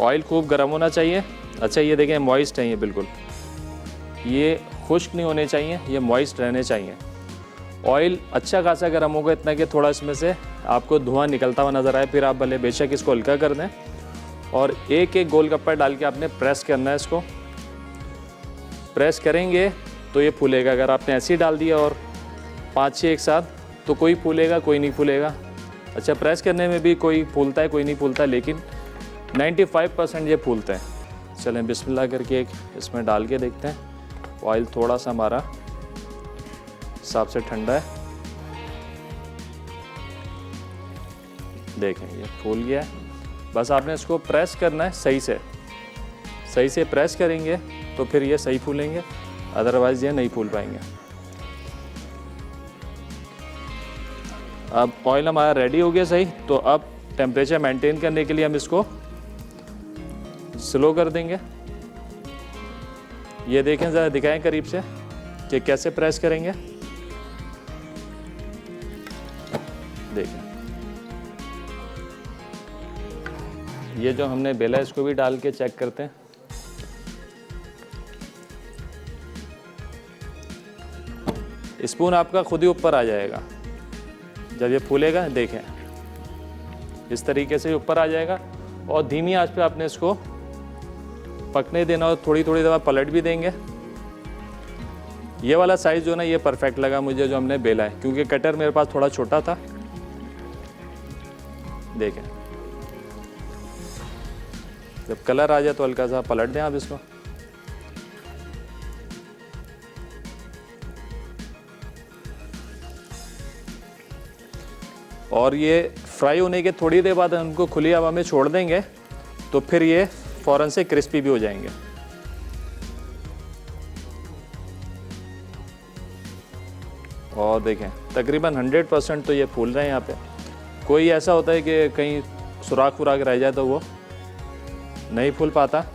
Oil खूब गर्म होना चाहिए। अच्छा ये देखें मॉइस्ट है ये बिल्कुल, ये खुश्क नहीं होने चाहिए, ये मॉइस्ट रहने चाहिए। ऑयल अच्छा खासा गर्म होगा, इतना कि थोड़ा इसमें से आपको धुआं निकलता हुआ नज़र आए, फिर आप भले बेशक इसको हल्का कर दें। और एक एक गोलगप्पा डाल के आपने प्रेस करना है। इसको प्रेस करेंगे तो ये फूलेगा। अगर आपने ऐसे ही डाल दिया और 5-6 एक साथ, तो कोई फूलेगा कोई नहीं फूलेगा। अच्छा प्रेस करने में भी कोई फूलता है कोई नहीं फूलता, लेकिन 95% ये फूलते हैं। चलें बिस्मिल्लाह करके एक इसमें डाल के देखते हैं। ऑयल थोड़ा सा हमारा हिसाब से ठंडा है, देखें ये फूल गया है। बस आपने इसको प्रेस करना है सही से प्रेस करेंगे तो फिर ये सही फूलेंगे, अदरवाइज़ ये नहीं फूल पाएंगे। अब ऑयल हमारा रेडी हो गया सही, तो अब टेम्परेचर मेंटेन करने के लिए हम इसको स्लो कर देंगे। ये देखें ज़रा, दिखाएं करीब से कि कैसे प्रेस करेंगे। देखें ये जो हमने बेला इसको भी डाल के चेक करते हैं। स्पून आपका खुद ही ऊपर आ जाएगा जब ये फूलेगा। देखें इस तरीके से ऊपर आ जाएगा और धीमी आंच पे आपने इसको पकने देना और थोड़ी थोड़ी दफ़ा पलट भी देंगे। ये वाला साइज़ जो ना ये परफेक्ट लगा मुझे जो हमने बेला है, क्योंकि कटर मेरे पास थोड़ा छोटा था। देखें जब कलर आ जाए तो हल्का सा पलट दें आप इसको। और ये फ्राई होने के थोड़ी देर बाद उनको खुली हवा में छोड़ देंगे तो फिर ये फ़ौरन से क्रिस्पी भी हो जाएंगे। और देखें तकरीबन 100% तो ये फूल रहे हैं यहाँ पे। कोई ऐसा होता है कि कहीं सुराख रह जाए तो वो नहीं फूल पाता।